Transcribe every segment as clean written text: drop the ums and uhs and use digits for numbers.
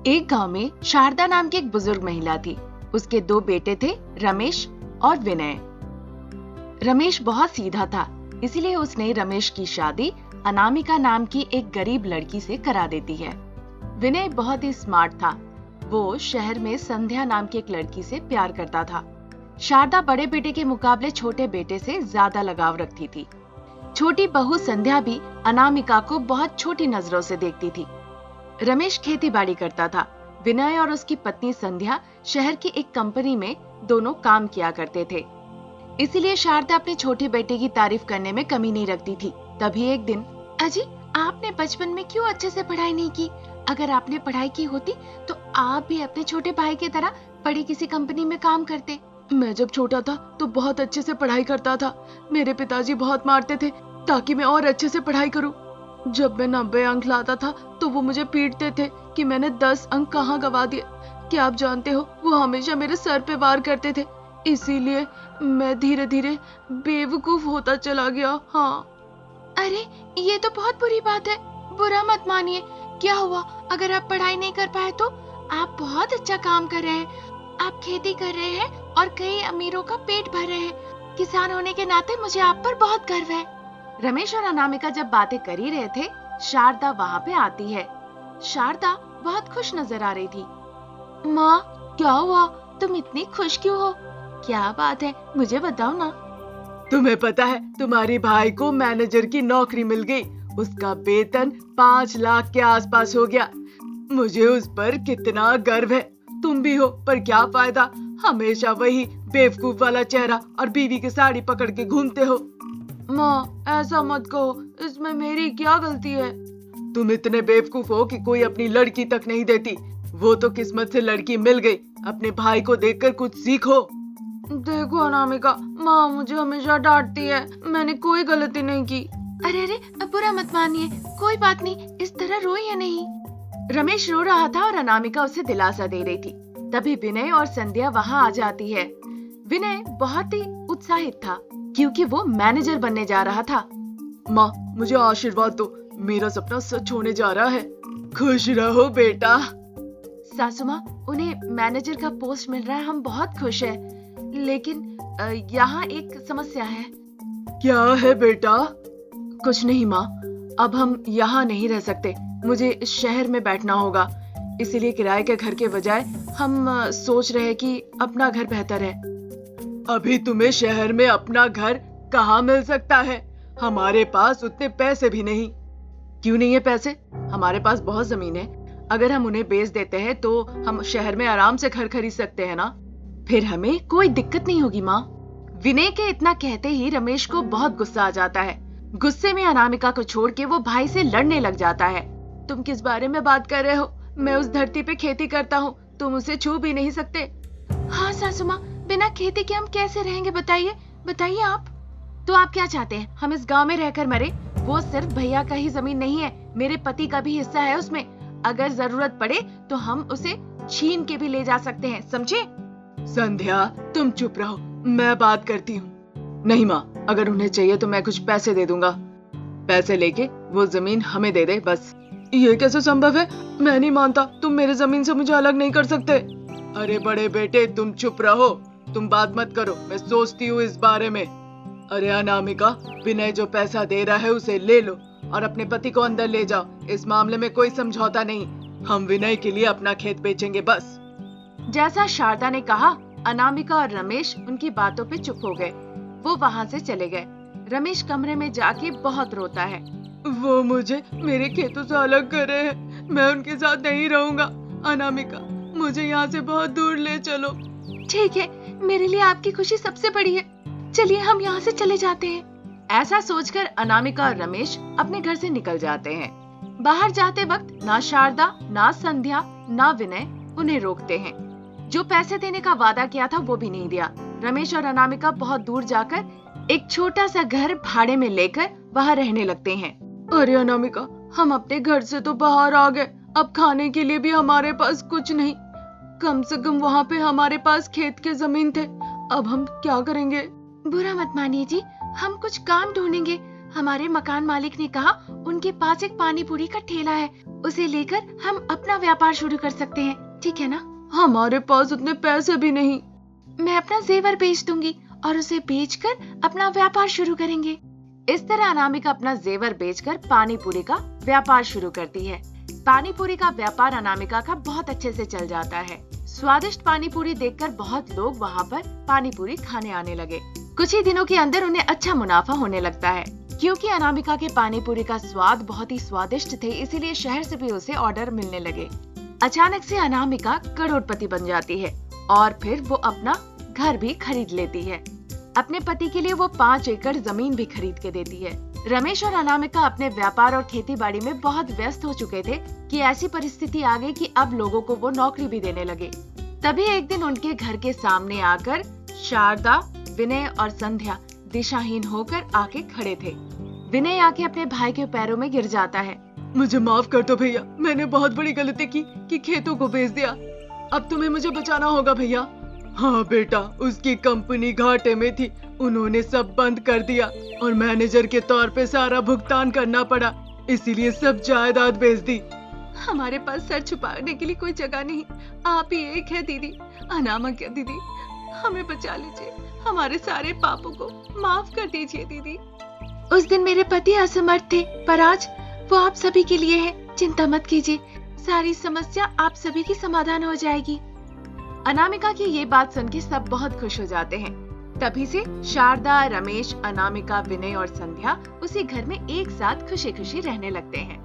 एक गांव में शारदा नाम की एक बुजुर्ग महिला थी। उसके दो बेटे थे, रमेश और विनय। रमेश बहुत सीधा था, इसलिए उसने रमेश की शादी अनामिका नाम की एक गरीब लड़की से करा देती है। विनय बहुत ही स्मार्ट था। वो शहर में संध्या नाम की एक लड़की से प्यार करता था। शारदा बड़े बेटे के मुकाबले छोटे बेटे से ज्यादा लगाव रखती थी। छोटी बहू संध्या भी अनामिका को बहुत छोटी नजरों से देखती थी। रमेश खेती बाड़ी करता था। विनय और उसकी पत्नी संध्या शहर की एक कंपनी में दोनों काम किया करते थे। इसीलिए शारदा अपने छोटे बेटे की तारीफ करने में कमी नहीं रखती थी। तभी एक दिन, अजी, आपने बचपन में क्यों अच्छे से पढ़ाई नहीं की? अगर आपने पढ़ाई की होती तो आप भी अपने छोटे भाई की तरह बड़ी किसी कंपनी में काम करते। मैं जब छोटा था तो बहुत अच्छे से पढ़ाई करता था। मेरे पिताजी बहुत मारते थे ताकि मैं और अच्छे से पढ़ाई करूं। जब मैं 90 अंक लाता था तो वो मुझे पीटते थे कि मैंने 10 अंक कहाँ गवा दिए। क्या आप जानते हो, वो हमेशा मेरे सर पे वार करते थे। इसीलिए मैं धीरे धीरे बेवकूफ होता चला गया। हाँ। अरे, ये तो बहुत बुरी बात है। बुरा मत मानिए। क्या हुआ? अगर आप पढ़ाई नहीं कर पाए तो आप बहुत अच्छा काम कर रहे हैं। आप खेती कर रहे हैं और कई अमीरों का पेट भर रहे हैं। किसान होने के नाते मुझे आप पर बहुत गर्व है। रमेश और अनामिका जब बातें कर ही रहे थे, शारदा वहाँ पे आती है। शारदा बहुत खुश नजर आ रही थी। माँ, क्या हुआ? तुम इतनी खुश क्यों हो? क्या बात है, मुझे बताओ ना। तुम्हें पता है, तुम्हारे भाई को मैनेजर की नौकरी मिल गई। उसका वेतन 5 लाख के आसपास हो गया। मुझे उस पर कितना गर्व है। तुम भी हो, पर क्या फायदा, हमेशा वही बेवकूफ वाला चेहरा और बीवी की साड़ी पकड़ के घूमते हो। माँ, ऐसा मत कहो, इसमें मेरी क्या गलती है? तुम इतने बेवकूफ हो कि कोई अपनी लड़की तक नहीं देती। वो तो किस्मत से लड़की मिल गई। अपने भाई को देखकर कुछ सीखो। देखो अनामिका, माँ मुझे हमेशा डांटती है। मैंने कोई गलती नहीं की। अरे अरे, बुरा मत मानिए, कोई बात नहीं, इस तरह रोइए नहीं। रमेश रो रहा था और अनामिका उसे दिलासा दे रही थी। तभी विनय और संध्या वहाँ आ जाती है। विनय बहुत ही उत्साहित था क्योंकि वो मैनेजर बनने जा रहा था। माँ, मुझे आशीर्वाद दो, मेरा सपना सच होने जा रहा है। खुश रहो बेटा। सासू माँ, उन्हें मैनेजर का पोस्ट मिल रहा है, हम बहुत खुश हैं। लेकिन यहाँ एक समस्या है। क्या है बेटा? कुछ नहीं माँ, अब हम यहाँ नहीं रह सकते। मुझे शहर में बैठना होगा। इसीलिए किराए के घर के बजाय हम सोच रहे हैं कि अपना घर बेहतर है। अभी तुम्हें शहर में अपना घर कहाँ मिल सकता है? हमारे पास उतने पैसे भी नहीं। क्यों नहीं है पैसे? हमारे पास बहुत जमीन है। अगर हम उन्हें बेच देते हैं तो हम शहर में आराम से घर खरीद सकते हैं ना। फिर हमें कोई दिक्कत नहीं होगी माँ। विनय के इतना कहते ही रमेश को बहुत गुस्सा आ जाता है। गुस्से में अनामिका को छोड़ के वो भाई से लड़ने लग जाता है। तुम किस बारे में बात कर रहे हो? मैं उस धरती पे खेती करता हूँ, तुम उसे छू भी नहीं सकते। हाँ सासू माँ, बिना खेती के हम कैसे रहेंगे? बताइए बताइए आप। तो आप क्या चाहते हैं, हम इस गांव में रहकर मरे? वो सिर्फ भैया का ही जमीन नहीं है, मेरे पति का भी हिस्सा है उसमें। अगर जरूरत पड़े तो हम उसे छीन के भी ले जा सकते हैं, समझे? संध्या, तुम चुप रहो, मैं बात करती हूँ। नहीं माँ, अगर उन्हें चाहिए तो मैं कुछ पैसे दे दूंगा। पैसे लेके वो जमीन हमें दे दे बस। ये कैसे संभव है? मैं नहीं मानता, तुम मेरे जमीन से मुझे अलग नहीं कर सकते। अरे बड़े बेटे, तुम चुप रहो, तुम बात मत करो, मैं सोचती हूँ इस बारे में। अरे अनामिका, विनय जो पैसा दे रहा है उसे ले लो और अपने पति को अंदर ले जाओ। इस मामले में कोई समझौता नहीं। हम विनय के लिए अपना खेत बेचेंगे बस। जैसा शारदा ने कहा, अनामिका और रमेश उनकी बातों पे चुप हो गए। वो वहाँ से चले गए। रमेश कमरे में जाके बहुत रोता है। वो मुझे मेरे खेतों से अलग कर रहे हैं, मैं उनके साथ नहीं रहूंगा। अनामिका, मुझे यहाँ से बहुत दूर ले चलो। ठीक है, मेरे लिए आपकी खुशी सबसे बड़ी है। चलिए हम यहाँ से चले जाते हैं। ऐसा सोचकर अनामिका और रमेश अपने घर से निकल जाते हैं। बाहर जाते वक्त ना शारदा, ना संध्या, ना विनय उन्हें रोकते हैं। जो पैसे देने का वादा किया था वो भी नहीं दिया। रमेश और अनामिका बहुत दूर जाकर एक छोटा सा घर भाड़े में लेकर वहाँ रहने लगते हैं। अरे अनामिका, हम अपने घर से तो बाहर आ गए, अब खाने के लिए भी हमारे पास कुछ नहीं। कम से कम वहाँ पे हमारे पास खेत के जमीन थे, अब हम क्या करेंगे? बुरा मत मानिए जी, हम कुछ काम ढूंढेंगे। हमारे मकान मालिक ने कहा उनके पास एक पानी पूरी का ठेला है, उसे लेकर हम अपना व्यापार शुरू कर सकते हैं, ठीक है ना? हमारे पास उतने पैसे भी नहीं। मैं अपना जेवर बेच दूंगी और उसे बेचकर अपना व्यापार शुरू करेंगे। इस तरह अनामिका अपना जेवर बेचकर पानी पूरी का व्यापार शुरू करती है। पानी पूरी का व्यापार अनामिका का बहुत अच्छे से चल जाता है। स्वादिष्ट पानी पूरी देखकर बहुत लोग वहाँ पर पानी पूरी खाने आने लगे। कुछ ही दिनों के अंदर उन्हें अच्छा मुनाफा होने लगता है। क्योंकि अनामिका के पानी पूरी का स्वाद बहुत ही स्वादिष्ट थे, इसीलिए शहर से भी उसे ऑर्डर मिलने लगे। अचानक से अनामिका करोड़पति बन जाती है और फिर वो अपना घर भी खरीद लेती है। अपने पति के लिए वो 5 एकड़ जमीन भी खरीद के देती है। रमेश और अनामिका अपने व्यापार और खेती बाड़ी में बहुत व्यस्त हो चुके थे कि ऐसी परिस्थिति आ गई कि अब लोगों को वो नौकरी भी देने लगे। तभी एक दिन उनके घर के सामने आकर शारदा, विनय और संध्या दिशाहीन होकर आके खड़े थे। विनय आके अपने भाई के पैरों में गिर जाता है। मुझे माफ कर दो भैया, मैंने बहुत बड़ी गलती की कि खेतों को बेच दिया। अब तुम्हें मुझे बचाना होगा भैया। हाँ बेटा, उसकी कंपनी घाटे में थी, उन्होंने सब बंद कर दिया और मैनेजर के तौर पे सारा भुगतान करना पड़ा, इसीलिए सब जायदाद बेच दी। हमारे पास सर छुपाने के लिए कोई जगह नहीं, आप ही एक है दीदी, अनामिका दीदी, हमें बचा लीजिए, हमारे सारे पापों को माफ कर दीजिए दीदी। उस दिन मेरे पति असमर्थ थे, पर आज वो आप सभी के लिए है। चिंता मत कीजिए, सारी समस्या आप सभी की समाधान हो जाएगी। अनामिका की ये बात सुन के सब बहुत खुश हो जाते हैं। तभी से शारदा, रमेश, अनामिका, विनय और संध्या उसी घर में एक साथ खुशी खुशी रहने लगते हैं।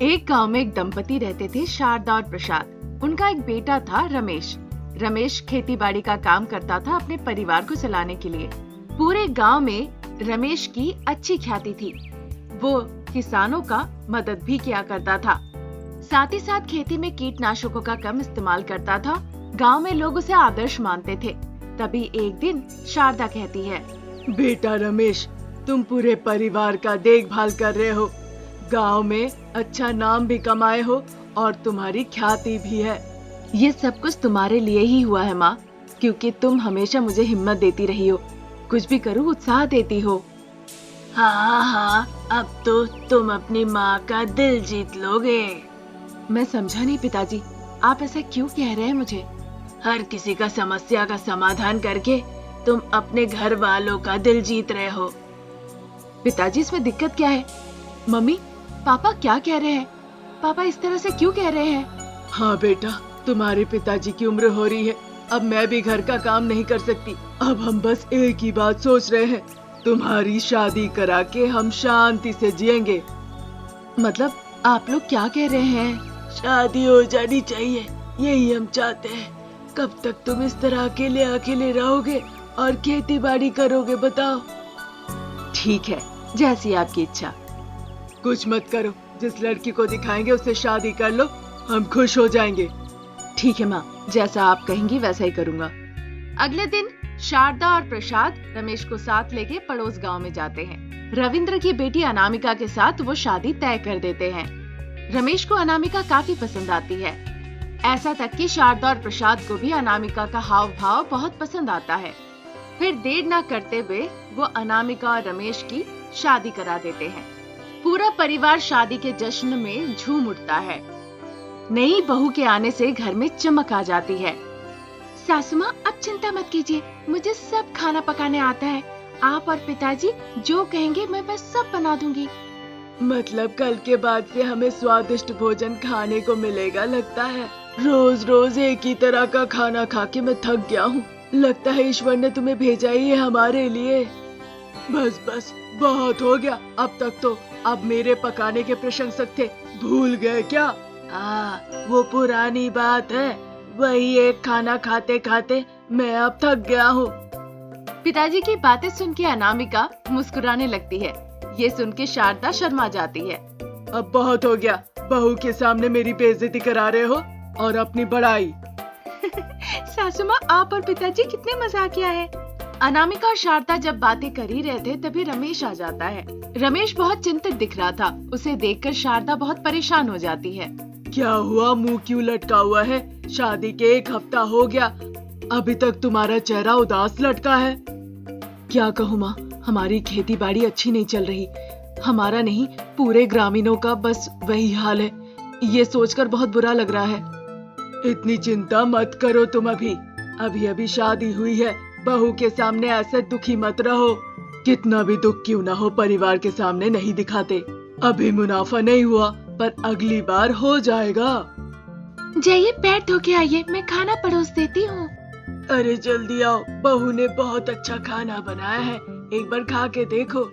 एक गांव में एक दंपति रहते थे, शारदा और प्रसाद। उनका एक बेटा था, रमेश। रमेश खेती बाड़ी का काम करता था अपने परिवार को चलाने के लिए। पूरे गांव में रमेश की अच्छी ख्याति थी। वो किसानों का मदद भी किया करता था, साथ ही साथ खेती में कीटनाशकों का कम इस्तेमाल करता था। गांव में लोग उसे आदर्श मानते थे। तभी एक दिन शारदा कहती है, बेटा रमेश, तुम पूरे परिवार का देखभाल कर रहे हो, गांव में अच्छा नाम भी कमाए हो और तुम्हारी ख्याति भी है। ये सब कुछ तुम्हारे लिए ही हुआ है माँ, क्योंकि तुम हमेशा मुझे हिम्मत देती रही हो, कुछ भी करूँ उत्साह देती हो। हाँ, अब तो तुम अपनी माँ का दिल जीत लोगे। मैं समझा नहीं पिताजी, आप ऐसा क्यों कह रहे हैं मुझे? हर किसी का समस्या का समाधान करके तुम अपने घर वालों का दिल जीत रहे हो। पिताजी, इसमें दिक्कत क्या है? मम्मी, पापा क्या कह रहे हैं? पापा इस तरह से क्यों कह रहे हैं? हाँ बेटा, तुम्हारे पिताजी की उम्र हो रही है, अब मैं भी घर का काम नहीं कर सकती। अब हम बस एक ही बात सोच रहे हैं, तुम्हारी शादी करा के हम शांति से जिएंगे। मतलब आप लोग क्या कह रहे हैं? शादी हो जानी चाहिए, यही हम चाहते हैं। कब तक तुम इस तरह अकेले अकेले रहोगे और खेती बाड़ी करोगे बताओ? ठीक है, जैसी आपकी इच्छा। कुछ मत करो, जिस लड़की को दिखाएंगे उससे शादी कर लो, हम खुश हो जाएंगे। ठीक है माँ, जैसा आप कहेंगी वैसा ही करूँगा। अगले दिन शारदा और प्रसाद रमेश को साथ लेके पड़ोस गांव में जाते हैं। रविंद्र की बेटी अनामिका के साथ वो शादी तय कर देते हैं। रमेश को अनामिका काफी पसंद आती है, ऐसा तक कि शारदा और प्रसाद को भी अनामिका का हाव भाव बहुत पसंद आता है। फिर देर न करते हुए वो अनामिका और रमेश की शादी करा देते हैं। पूरा परिवार शादी के जश्न में झूम उठता है। नई बहू के आने से घर में चमक आ जाती है। सासू माँ, अब चिंता मत कीजिए, मुझे सब खाना पकाने आता है। आप और पिताजी जो कहेंगे मैं बस सब बना दूंगी। मतलब कल के बाद से हमें स्वादिष्ट भोजन खाने को मिलेगा लगता है। रोज रोज एक ही तरह का खाना खा के मैं थक गया हूँ। लगता है ईश्वर ने तुम्हें भेजा ही है हमारे लिए। बस बस, बहुत हो गया अब तक तो। अब मेरे पकाने के प्रशंसक थे, भूल गए क्या? वो पुरानी बात है, वही एक खाना खाते खाते मैं अब थक गया हूँ। पिताजी की बातें सुन के अनामिका मुस्कुराने लगती है। ये सुन के शारदा शर्मा जाती है। अब बहुत हो गया, बहू के सामने मेरी बेइज्जती करा रहे हो और अपनी बड़ाई। सासू माँ, आप और पिताजी कितने मजाकिया है। अनामिका और शारदा जब बातें कर ही रहे थे तभी रमेश आ जाता है। रमेश बहुत चिंतित दिख रहा था। उसे देखकर शारदा बहुत परेशान हो जाती है। क्या हुआ, मुंह क्यों लटका हुआ है? शादी के 1 हफ्ता हो गया, अभी तक तुम्हारा चेहरा उदास लटका है। क्या कहूँ माँ, हमारी खेती बाड़ी अच्छी नहीं चल रही। हमारा नहीं, पूरे ग्रामीणों का बस वही हाल है। ये सोचकर बहुत बुरा लग रहा है। इतनी चिंता मत करो तुम, अभी अभी शादी हुई है। बहू के सामने ऐसे दुखी मत रहो। कितना भी दुख क्यों ना हो, परिवार के सामने नहीं दिखाते। अभी मुनाफा नहीं हुआ, पर अगली बार हो जाएगा। जाइए पैर धो के आइए, मैं खाना परोस देती हूँ। अरे जल्दी आओ, बहू ने बहुत अच्छा खाना बनाया है, एक बार खा के देखो।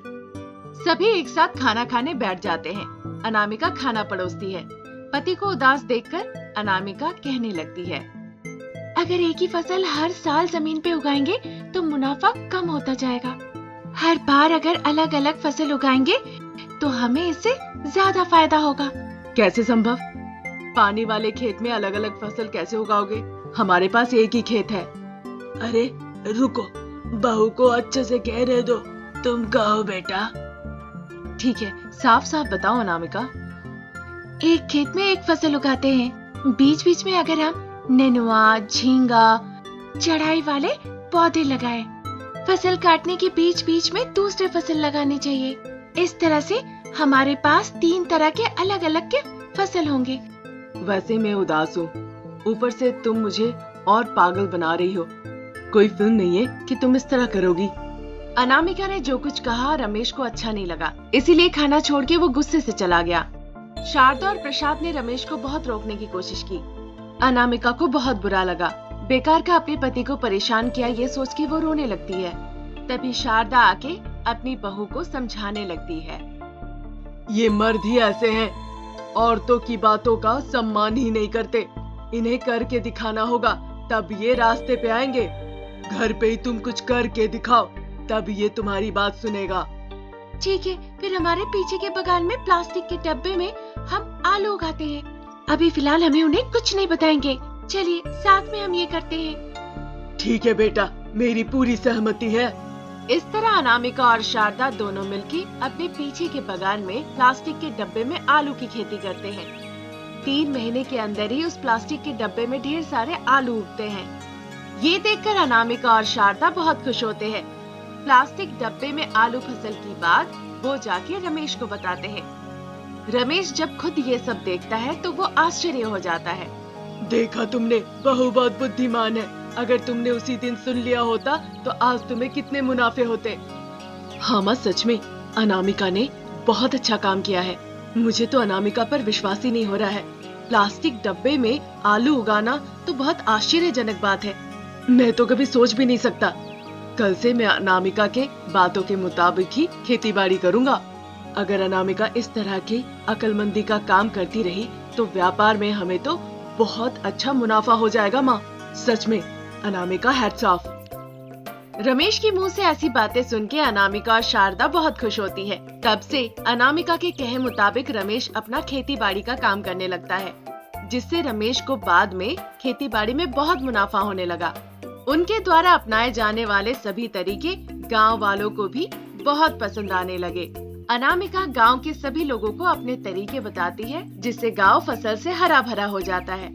सभी एक साथ खाना खाने बैठ जाते हैं। अनामिका खाना परोसती है। पति को उदास देखकर अनामिका कहने लगती है, अगर एक ही फसल हर साल जमीन पे उगाएंगे तो मुनाफा कम होता जाएगा। हर बार अगर अलग अलग फसल उगाएंगे तो हमें इससे ज्यादा फायदा होगा। कैसे संभव? पानी वाले खेत में अलग अलग फसल कैसे उगाओगे? हमारे पास एक ही खेत है। अरे रुको, बहू को अच्छे से कहने दो। तुम कहो बेटा। ठीक है, साफ साफ बताओ अनामिका। एक खेत में एक फसल उगाते हैं, बीच बीच में अगर हम नेनुआ, झींगा, चढ़ाई वाले पौधे लगाएं, फसल काटने के बीच बीच में दूसरे फसल लगाने चाहिए। इस तरह से हमारे पास 3 तरह के अलग अलग के फसल होंगे। वैसे मैं उदास हूँ, ऊपर से तुम मुझे और पागल बना रही हो। कोई फिल्म नहीं है कि तुम इस तरह करोगी। अनामिका ने जो कुछ कहा रमेश को अच्छा नहीं लगा, इसीलिए खाना छोड़ के वो गुस्से से चला गया। शारदा और प्रसाद ने रमेश को बहुत रोकने की कोशिश की। अनामिका को बहुत बुरा लगा। बेकार का अपने पति को परेशान किया, ये सोच के वो रोने लगती है। तभी शारदा आके अपनी बहू को समझाने लगती है, ये मर्द ही ऐसे हैं, औरतों की बातों का सम्मान ही नहीं करते। इन्हें करके दिखाना होगा, तब ये रास्ते पे आएंगे। घर पे ही तुम कुछ करके दिखाओ, तब ये तुम्हारी बात सुनेगा। ठीक है, फिर हमारे पीछे के बगान में प्लास्टिक के डब्बे में हम आलू उगाते हैं। अभी फिलहाल हमें उन्हें कुछ नहीं बताएंगे। चलिए साथ में हम ये करते हैं। ठीक है बेटा, मेरी पूरी सहमति है। इस तरह अनामिका और शारदा दोनों मिलकर अपने पीछे के बगान में प्लास्टिक के डब्बे में आलू की खेती करते हैं। 3 महीने के अंदर ही उस प्लास्टिक के डब्बे में ढेर सारे आलू उगते हैं। ये देखकर अनामिका और शारदा बहुत खुश होते हैं। प्लास्टिक डब्बे में आलू फसल की बात वो जाके रमेश को बताते हैं। रमेश जब खुद ये सब देखता है तो वो आश्चर्य हो जाता है। देखा तुमने, बहू बहुत बुद्धिमान है। अगर तुमने उसी दिन सुन लिया होता तो आज तुम्हें कितने मुनाफे होते। हाँ माँ, सच में अनामिका ने बहुत अच्छा काम किया है। मुझे तो अनामिका पर विश्वास ही नहीं हो रहा है। प्लास्टिक डब्बे में आलू उगाना तो बहुत आश्चर्यजनक बात है। मैं तो कभी सोच भी नहीं सकता। कल से मैं अनामिका के बातों के मुताबिक ही खेती बाड़ी करूँगा। अगर अनामिका इस तरह की अक्लमंदी का काम करती रही तो व्यापार में हमें तो बहुत अच्छा मुनाफा हो जाएगा माँ। सच में अनामिका हैट्स ऑफ। रमेश के मुंह से ऐसी बातें सुन के अनामिका और शारदा बहुत खुश होती है। तब से अनामिका के कहे मुताबिक रमेश अपना खेती बाड़ी का काम करने लगता है, जिससे रमेश को बाद में खेती बाड़ी में बहुत मुनाफा होने लगा। उनके द्वारा अपनाए जाने वाले सभी तरीके गांव वालों को भी बहुत पसंद आने लगे। अनामिका गांव के सभी लोगों को अपने तरीके बताती है, जिससे गांव फसल से हरा भरा हो जाता है।